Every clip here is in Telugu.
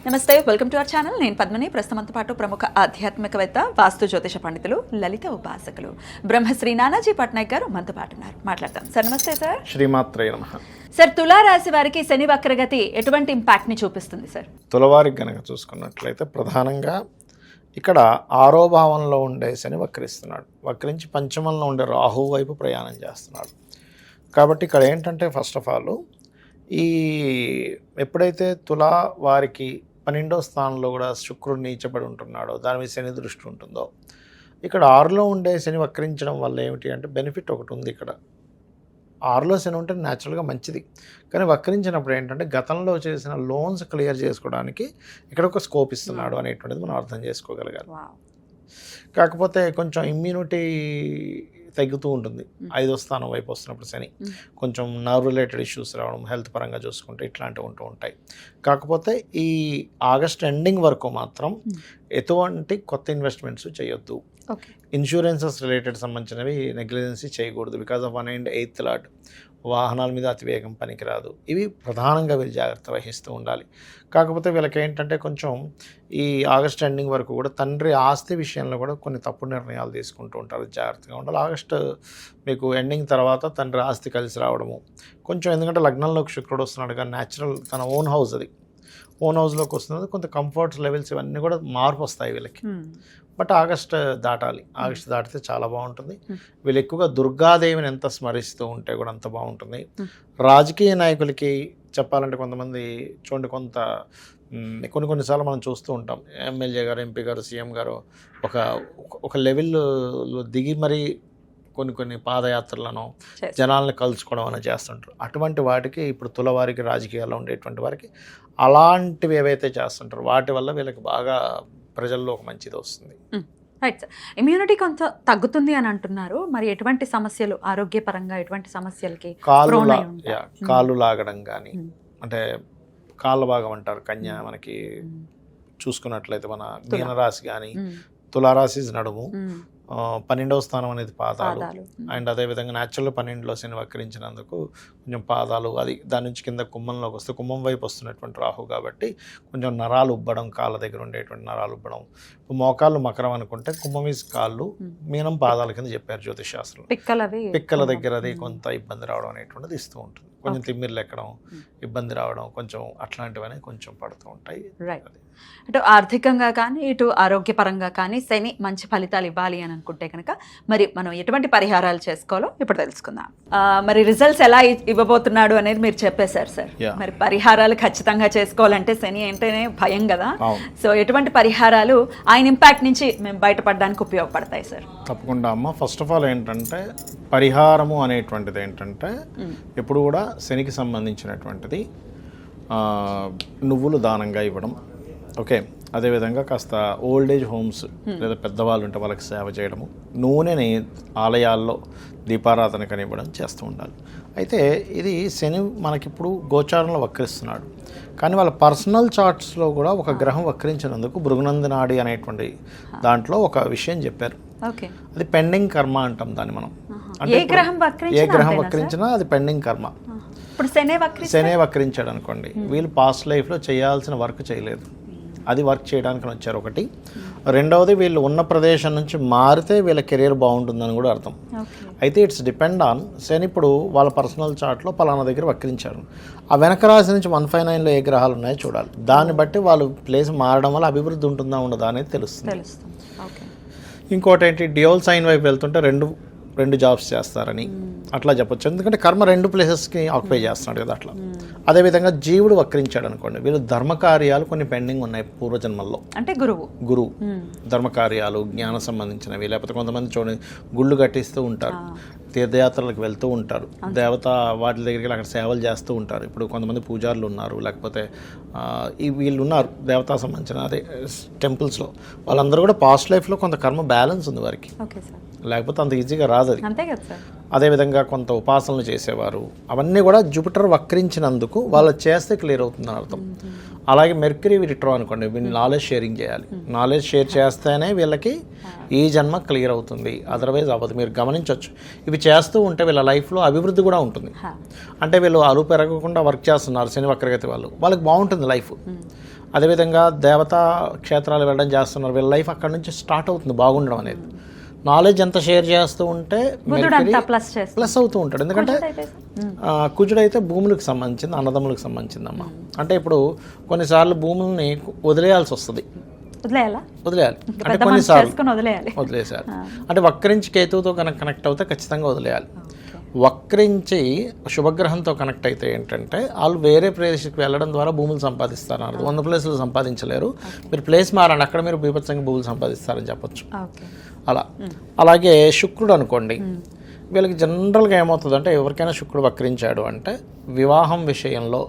నమస్తే, వెల్కమ్ టు అవర్ ఛానల్. నేను పద్మని. ప్రస్తుతంతో పాటు ప్రముఖ ఆధ్యాత్మికవేత్త, వాస్తు జ్యోతిష పండితులు, లలిత ఉపాసకులు బ్రహ్మశ్రీ నానాజీ పట్నాయక్ గారు మనతో పాటు ఉన్నారు. మాట్లాడతాం సార్. నమస్తే సార్. శ్రీమాత్రే నమః. సార్, తులారాశి వారికి శని వక్రగతి ఎటువంటి ఇంపాక్ట్ ని చూపిస్తుంది సార్? తులవారికి గనక చూసుకున్నట్లయితే ప్రధానంగా ఇక్కడ 6వ భావంలో ఉండే శని వక్రిస్తున్నాడు. వక్రించి పంచమంలో ఉండే రాహువు వైపు ప్రయాణం చేస్తున్నాడు. కాబట్టి ఇక్కడ ఏంటంటే ఫస్ట్ ఆఫ్ ఆల్ ఈ ఎప్పుడైతే తులా వారికి 12వ స్థానంలో కూడా శుక్రుడు నీచబడి ఉంటున్నాడో దాని మీద శని దృష్టి ఉంటుందో, ఇక్కడ 6లో ఉండే శని వక్రించడం వల్ల ఏమిటి అంటే బెనిఫిట్ ఒకటి ఉంది. ఇక్కడ 6లో శని ఉంటే న్యాచురల్గా మంచిది, కానీ వక్రించినప్పుడు ఏంటంటే గతంలో చేసిన లోన్స్ క్లియర్ చేసుకోవడానికి ఇక్కడ ఒక స్కోప్ ఇస్తున్నాడు అనేటువంటిది మనం అర్థం చేసుకోగలగాలి. కాకపోతే కొంచెం ఇమ్యూనిటీ తగ్గుతూ ఉంటుంది 5వ స్థానం వైపు వస్తున్నప్పుడు శని. కొంచెం నర్వ్ రిలేటెడ్ ఇష్యూస్ రావడం, హెల్త్ పరంగా చూసుకుంటే ఇట్లాంటివి ఉంటూ ఉంటాయి. కాకపోతే ఈ ఆగస్ట్ ఎండింగ్ వరకు మాత్రం ఎటువంటి కొత్త ఇన్వెస్ట్మెంట్స్ చేయొద్దు. ఇన్సూరెన్సెస్ రిలేటెడ్ సంబంధించినవి నెగ్లిజెన్సీ చేయకూడదు. Because of 1 and 8th lord. వాహనాల మీద అతివేగం పనికిరాదు. ఇవి ప్రధానంగా వీళ్ళు జాగ్రత్త వహిస్తూ ఉండాలి. కాకపోతే వీళ్ళకి ఏంటంటే కొంచెం ఈ ఆగస్ట్ ఎండింగ్ వరకు కూడా తండ్రి ఆస్తి విషయంలో కూడా కొన్ని తప్పుడు నిర్ణయాలు తీసుకుంటూ ఉంటారు. జాగ్రత్తగా ఉండాలి. ఆగస్టు మీకు ఎండింగ్ తర్వాత తండ్రి ఆస్తి కలిసి రావడము కొంచెం, ఎందుకంటే లగ్నంలోకి శుక్రుడు వస్తున్నాడు కానీ న్యాచురల్ తన ఓన్ హౌస్, అది ఓన్ హౌస్లోకి వస్తున్నది. కొంత కంఫర్ట్స్ లెవెల్స్ ఇవన్నీ కూడా మార్పు వస్తాయి వీళ్ళకి. బట్ ఆగస్ట్ దాటాలి. ఆగస్ట్ దాటితే చాలా బాగుంటుంది. వీళ్ళు ఎక్కువగా దుర్గాదేవిని ఎంత స్మరిస్తూ ఉంటే కూడా అంత బాగుంటుంది. రాజకీయ నాయకులకి చెప్పాలంటే కొంతమంది చూడండి, కొన్నిసార్లు మనం చూస్తూ ఉంటాం, ఎమ్మెల్యే గారు, ఎంపీ గారు, సీఎం గారు ఒక లెవెల్లో దిగి మరీ కొన్ని పాదయాత్రలను జనాలను కలుసుకోవడం అనేది చేస్తుంటారు. అటువంటి వాటికి ఇప్పుడు తులవారికి రాజకీయాల్లో ఉండేటువంటి వారికి అలాంటివి ఏవైతే చేస్తుంటారో వాటి వల్ల వీళ్ళకి బాగా ప్రజల్లో ఒక మంచిది వస్తుంది. Right sir. ఇమ్యూనిటీ కొంత తగ్గుతుంది అని అంటున్నారు. మరి ఎటువంటి సమస్యలు ఆరోగ్యపరంగా ఎటువంటి సమస్యలకి? కాళ్ళు లాగడం కానీ, అంటే కాళ్ళ భాగం అంటారు కన్య, మనకి చూసుకున్నట్లయితే మన మీనరాశి కానీ, తులారాశి నడుము, 12వ స్థానం అనేది పాదాలు. అండ్ అదేవిధంగా న్యాచురల్ 12లో శని వక్రించినందుకు కొంచెం పాదాలు, అది దాని నుంచి కింద కుంభంలోకి వస్తే కుంభం వైపు వస్తున్నటువంటి రాహు కాబట్టి కొంచెం నరాలు ఉబ్బడం, కాళ్ళ దగ్గర ఉండేటువంటి నరాలు ఉబ్బడం. మోకాళ్ళు మకరం అనుకుంటే కుంభం ఈజ్ కాళ్ళు, మీనం పాదాల కింద చెప్పారు జ్యోతిష్ శాస్త్రం. పిక్కల దగ్గర అది కొంత ఇబ్బంది రావడం అనేటువంటిది ఇస్తూ ఉంటుంది. కొంచెం తిమ్మిర్లు ఎక్కడం, ఇబ్బంది రావడం, కొంచెం అట్లాంటివన్నీ కొంచెం పడుతూ ఉంటాయి. అటు ఆర్థికంగా కానీ ఇటు ఆరోగ్యపరంగా కానీ శని మంచి ఫలితాలు ఇవ్వాలి అని అనుకుంటే కనుక మరి మనం ఎటువంటి పరిహారాలు చేసుకోవాలో ఇప్పుడు తెలుసుకుందాం. మరి రిజల్ట్స్ ఎలా ఇవ్వబోతున్నాడు అనేది మీరు చెప్పేశారు సార్. మరి పరిహారాలు ఖచ్చితంగా చేసుకోవాలంటే శని అంటేనే భయం కదా. సో ఎటువంటి పరిహారాలు ఆయన ఇంపాక్ట్ నుంచి మేము బయటపడడానికి ఉపయోగపడతాయి సార్? తప్పకుండా అమ్మ. ఫస్ట్ ఆఫ్ ఆల్ ఏంటంటే పరిహారము అనేటువంటిది ఏంటంటే ఎప్పుడు కూడా శనికి సంబంధించినటువంటిది నువ్వులు దానంగా ఇవ్వడం. ఓకే. అదేవిధంగా కాస్త ఓల్డ్ ఏజ్ హోమ్స్ లేదా పెద్దవాళ్ళు ఉంటే వాళ్ళకి సేవ చేయడము, నూనెని ఆలయాల్లో దీపారాధన కనివ్వడం చేస్తూ ఉండాలి. అయితే ఇది శని మనకిప్పుడు గోచారంలో వక్రిస్తున్నాడు, కానీ వాళ్ళ పర్సనల్ చార్ట్స్లో కూడా ఒక గ్రహం వక్రించినందుకు భృగునందనాడి అనేటువంటి దాంట్లో ఒక విషయం చెప్పారు. అది పెండింగ్ కర్మ అంటాం దాన్ని మనం. అంటే ఏ గ్రహం వక్రించినా అది పెండింగ్ కర్మ. శనే వక్రించాడు అనుకోండి, వీళ్ళు పాస్ట్ లైఫ్లో చేయాల్సిన వర్క్ చేయలేదు, అది వర్క్ చేయడానికి వచ్చారు ఒకటి. రెండవది, వీళ్ళు ఉన్న ప్రదేశం నుంచి మారితే వీళ్ళ కెరీర్ బాగుంటుందని కూడా అర్థం. అయితే ఇట్స్ డిపెండ్ ఆన్ శని. ఇప్పుడు వాళ్ళ పర్సనల్ చార్ట్లో పలానా దగ్గర వక్రించారు, ఆ వెనక రాశి నుంచి 159లో ఏ గ్రహాలు ఉన్నాయో చూడాలి. దాన్ని బట్టి వాళ్ళు ప్లేస్ మారడం వల్ల అభివృద్ధి ఉంటుందా ఉండదా అనేది తెలుస్తుంది. ఇంకోటి ఏంటి, డ్యూయల్ సైన్ వైపు వెళ్తుంటే రెండు జాబ్స్ చేస్తారని అట్లా చెప్పొచ్చు. ఎందుకంటే కర్మ 2 ప్లేసెస్కి ఆక్యుపై చేస్తున్నాడు కదా అట్లా. అదేవిధంగా జీవుడు వక్రించాడు అనుకోండి, వీళ్ళు ధర్మకార్యాలు కొన్ని పెండింగ్ ఉన్నాయి పూర్వజన్మల్లో. అంటే గురువు ధర్మకార్యాలు, జ్ఞానం సంబంధించినవి, లేకపోతే కొంతమంది చూడండి గుళ్ళు కట్టిస్తూ ఉంటారు, తీర్థయాత్రలకు వెళ్తూ ఉంటారు, దేవత వాటి దగ్గరికి అక్కడ సేవలు చేస్తూ ఉంటారు. ఇప్పుడు కొంతమంది పూజారులు ఉన్నారు, లేకపోతే వీళ్ళు ఉన్నారు దేవతా సంబంధించిన అదే టెంపుల్స్లో. వాళ్ళందరూ కూడా పాస్ట్ లైఫ్లో కొంత కర్మ బ్యాలెన్స్ ఉంది వారికి, లేకపోతే అంత ఈజీగా రాదు అది. అదేవిధంగా కొంత ఉపాసనలు చేసేవారు, అవన్నీ కూడా జూపిటర్ వక్రించినందుకు వాళ్ళు చేస్తే క్లియర్ అవుతుందని అర్థం. అలాగే మెర్క్యూరీ రిట్రో అనుకోండి, వీళ్ళు నాలెడ్జ్ షేరింగ్ చేయాలి. నాలెడ్జ్ షేర్ చేస్తేనే వీళ్ళకి ఈ జన్మ క్లియర్ అవుతుంది, అదర్వైజ్ అవ్వదు. మీరు గమనించవచ్చు, ఇవి చేస్తూ ఉంటే వీళ్ళ లైఫ్లో అభివృద్ధి కూడా ఉంటుంది. అంటే వీళ్ళు అరువు పెరగకుండా వర్క్ చేస్తున్నారు శని వక్రగతి వాళ్ళకి బాగుంటుంది లైఫ్. అదేవిధంగా దేవతా క్షేత్రాలు వెళ్ళడం చేస్తున్నారు, వీళ్ళ లైఫ్ అక్కడ నుంచి స్టార్ట్ అవుతుంది బాగుండడం అనేది. నాలెడ్జ్ ఎంత షేర్ చేస్తూ ఉంటే ప్లస్ అవుతూ ఉంటాడు. ఎందుకంటే కుజుడైతే భూములకు సంబంధించింది, అన్నదమ్ములకు సంబంధించింది అమ్మ. అంటే ఇప్పుడు కొన్నిసార్లు భూముల్ని వదిలేయాల్సి వస్తుంది, వదిలేయాలి అంటే కొన్నిసార్లు వదిలేసారు. అంటే వక్రించి కేతువుతో కనెక్ట్ అవుతే ఖచ్చితంగా వదిలేయాలి. వక్రించి శుభగ్రహంతో కనెక్ట్ అయితే ఏంటంటే వాళ్ళు వేరే ప్రదేశకు వెళ్ళడం ద్వారా భూములు సంపాదిస్తారు. 100 ప్లేసులు సంపాదించలేరు, మీరు ప్లేస్ మారండి, అక్కడ మీరు బీభత్సంగా భూములు సంపాదిస్తారని చెప్పొచ్చు. అలా అలాగే శుక్రుడు అనుకోండి, వీళ్ళకి జనరల్గా ఏమవుతుందంటే ఎవరికైనా శుక్రుడు వక్రించాడు అంటే వివాహం విషయంలో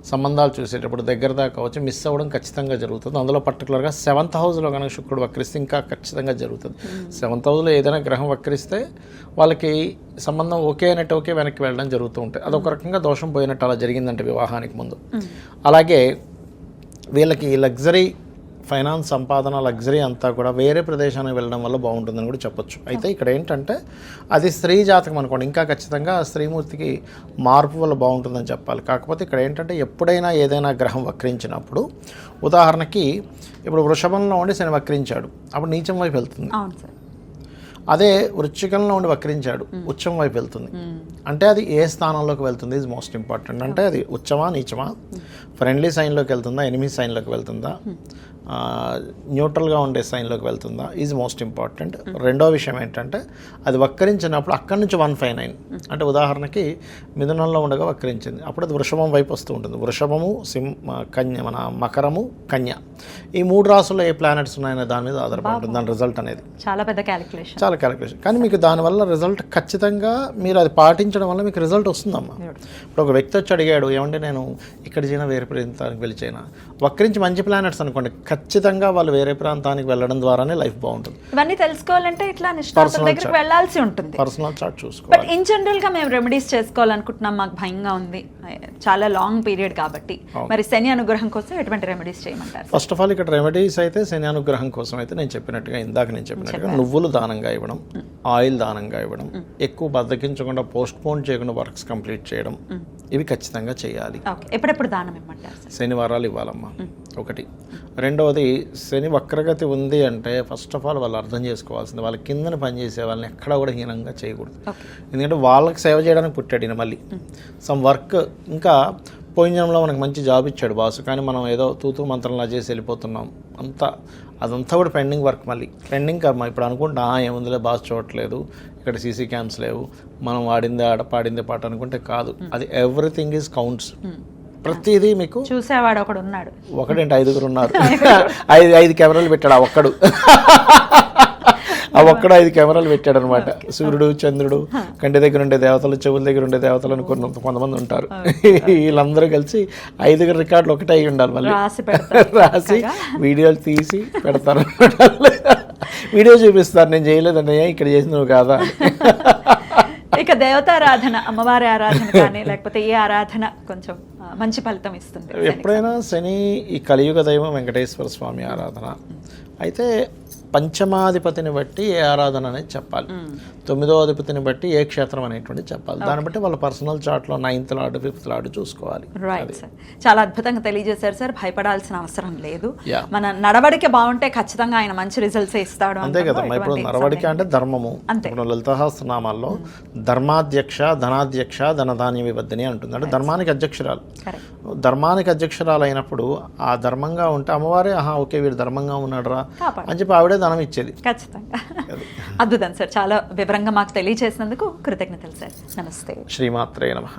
సంబంధాలు చూసేటప్పుడు దగ్గర దాకా వచ్చి మిస్ అవ్వడం ఖచ్చితంగా జరుగుతుంది. అందులో పర్టికులర్గా 7th హౌస్లో కనుక శుక్రుడు వక్రిస్తే ఇంకా ఖచ్చితంగా జరుగుతుంది. 7th హౌస్లో ఏదైనా గ్రహం వక్రిస్తే వాళ్ళకి సంబంధం ఓకే అనేట్టు ఓకే వెనక్కి వెళ్ళడం జరుగుతూ ఉంటుంది. అదొక రకంగా దోషం పోయినట్టు అలా జరిగిందంటే వివాహానికి ముందు. అలాగే వీళ్ళకి లగ్జరీ ఫైనాన్స్ సంపాదన లగ్జరీ అంతా కూడా వేరే ప్రదేశానికి వెళ్ళడం వల్ల బాగుంటుందని కూడా చెప్పొచ్చు. అయితే ఇక్కడ ఏంటంటే అది స్త్రీ జాతకం అనుకోండి, ఇంకా ఖచ్చితంగా స్త్రీమూర్తికి మార్పు వల్ల బాగుంటుందని చెప్పాలి. కాకపోతే ఇక్కడ ఏంటంటే ఎప్పుడైనా ఏదైనా గ్రహం వక్రించినప్పుడు, ఉదాహరణకి ఇప్పుడు వృషభంలో ఉండి శని వక్రించాడు, అప్పుడు నీచం వైపు వెళ్తుంది. అదే వృశ్చికంలో ఉండి వక్రించాడు, ఉచ్చం వైపు వెళ్తుంది. అంటే అది ఏ స్థానంలోకి వెళ్తుంది ఈజ్ మోస్ట్ ఇంపార్టెంట్. అంటే అది ఉచ్చమా నీచమా, ఫ్రెండ్లీ సైన్లోకి వెళ్తుందా, ఎనిమీ సైన్లోకి వెళ్తుందా, న్యూట్రల్గా ఉండే సైన్లోకి వెళ్తుందా ఈజ్ మోస్ట్ ఇంపార్టెంట్. రెండో విషయం ఏంటంటే అది వక్రించినప్పుడు అక్కడి నుంచి 159, అంటే ఉదాహరణకి మిథునంలో ఉండగా వక్రించింది, అప్పుడు అది వృషభం వైపు వస్తూ ఉంటుంది. వృషభము, కన్య, మన మకరము, కన్య, ఈ 3 రాసుల్లో ఏ ప్లానెట్స్ ఉన్నాయనే దాని మీద ఆధారపడి ఉంటుంది దాని రిజల్ట్ అనేది. చాలా పెద్ద క్యాలిక్యులేషన్, చాలా క్యాలిక్యులేషన్. కానీ మీకు దానివల్ల రిజల్ట్ ఖచ్చితంగా మీరు అది పాటించడం వల్ల మీకు రిజల్ట్ వస్తుందమ్మా. ఇప్పుడు ఒక వ్యక్తి వచ్చి అడిగాడు, ఏమంటే నేను ఇక్కడ చేయనా వేరే ప్రాంతానికి వెళ్ళి చేయనా, వక్రించి మంచి ప్లానెట్స్ అనుకోండి, ఖచ్చితంగా వాళ్ళు వేరే ప్రాంతానికి వెళ్ళడం ద్వారానే లైఫ్ బాగుంటుంది. ఇవన్నీ తెలుసుకోవాలంటే ఇట్లా నిష్ణాతుల దగ్గరికి వెళ్ళాల్సి ఉంటుంది, పర్సనల్ చార్ట్ చూసుకోవాలి. బట్ ఇన్ జనరల్ గా మేము రెమెడీస్ చేసుకోవాలనుకుంటున్నాం, మాకు భయంగా ఉంది, చాలా లాంగ్ పీరియడ్ కాబట్టి, మరి శని అనుగ్రహం కోసం ఎటువంటి రెమెడీస్ చేయమంటారు? ఫస్ట్ ఆఫ్ ఆల్ ఇక్కడ రెమెడీస్ అయితే శని అనుగ్రహం కోసం అయితే నేను చెప్పినట్టుగా నువ్వులు దానంగా ఇవ్వడం, ఆయిల్ దానంగా ఇవ్వడం, ఎక్కువ బద్దకించకుండా పోస్ట్ పోన్ చేయకుండా వర్క్స్ కంప్లీట్ చేయడం, ఇవి ఖచ్చితంగా చేయాలి. ఎప్పుడెప్పుడు దానం ఇవ్వమంటారు? శనివారాలు ఇవ్వాలమ్మా ఒకటి. రెండవది శని వక్రగతి ఉంది అంటే ఫస్ట్ ఆఫ్ ఆల్ వాళ్ళు అర్థం చేసుకోవాల్సింది, వాళ్ళ కిందన పనిచేసే వాళ్ళని ఎక్కడా కూడా హీనంగా చేయకూడదు. ఎందుకంటే వాళ్ళకి సేవ చేయడానికి పుట్టాడు ఈయన. మళ్ళీ సమ్ వర్క్, ఇంకా పోయిన జన్మలో మనకు మంచి జాబ్ ఇచ్చాడు బాసు, కానీ మనం ఏదో తూతూ మంత్రంలా చేసి వెళ్ళిపోతున్నాం, అదంతా కూడా పెండింగ్ వర్క్, మళ్ళీ పెండింగ్ కర్మ. ఇప్పుడు అనుకుంటా ఏముందిలే బాస్ చూడట్లేదు, ఇక్కడ సీసీ క్యామ్స్ లేవు, మనం వాడిందే ఆడ పాడిందే పాట అనుకుంటే కాదు. అది ఎవ్రీథింగ్ ఈజ్ కౌంట్స్. ప్రతిదీ మీకు చూసేవాడు ఒకడు ఉన్నాడు, ఒకటేంటి 5 ఉన్నారు, 5 కెమెరాలు పెట్టాడు ఆ ఒక్కడు. ఆ ఒక్కడు 5 కెమెరాలు పెట్టాడు అనమాట. సూర్యుడు, చంద్రుడు, కంటి దగ్గర ఉండే దేవతలు, చెవుల దగ్గర ఉండే దేవతలు అని కొంతమంది ఉంటారు. వీళ్ళందరూ కలిసి 5 రికార్డులు ఒకటే అయి ఉండాలి. మళ్ళీ రాసి వీడియోలు తీసి పెడతారు, వీడియో చూపిస్తారు, నేను చేయలేదండి, ఇక్కడ చేసింది నువ్వు కాదా. ఇక దేవతారాధన, అమ్మవారి ఆరాధన కానీ లేకపోతే ఏ ఆరాధన కొంచెం మంచి ఫలితం ఇస్తుంది? ఎప్పుడైనా శని ఈ కలియుగ దైవం వెంకటేశ్వర స్వామి ఆరాధన అయితే పంచమాధిపతిని బట్టి ఏ ఆరాధన అనేది చెప్పాలి, 9వ అధిపతిని బట్టి ఏ క్షేత్రం అనేటువంటి చెప్పాలి. దాన్ని బట్టి వాళ్ళ పర్సనల్ చార్ట్లో 9th లార్డ్ 5th లార్డ్ చూసుకోవాలి. రైట్ సార్, చాలా అద్భుతంగా తెలియజేశారు సార్. భయపడాల్సిన అవసరం లేదు, మన నడవడిక బాగుంటే ఖచ్చితంగా ఆయన మంచి రిజల్ట్స్ ఇస్తాడు. అంతే కదమ్మా. ఇప్పుడు నడవడిక అంటే ధర్మము. ఇప్పుడు లలిత సహస్రనామాల్లో ధర్మాధ్యక్ష, ధనాధ్యక్ష, ధనధాన్య వివర్ధిని అంటుంది. అంటే ధర్మానికి అధ్యక్షురాలు. ధర్మానికి అధ్యక్షురాలు అయినప్పుడు ఆ ధర్మంగా ఉంటే అమ్మవారే ఓకే వీడు ధర్మంగా ఉన్నాడు రా అని చెప్పి ఆవిడే ధనం ఇచ్చేది. ఖచ్చితంగా. అద్భుతం సార్, చాలా వివరంగా మాకు తెలియజేసినందుకు కృతజ్ఞతలు సార్. నమస్తే. శ్రీమాత్రే నమః.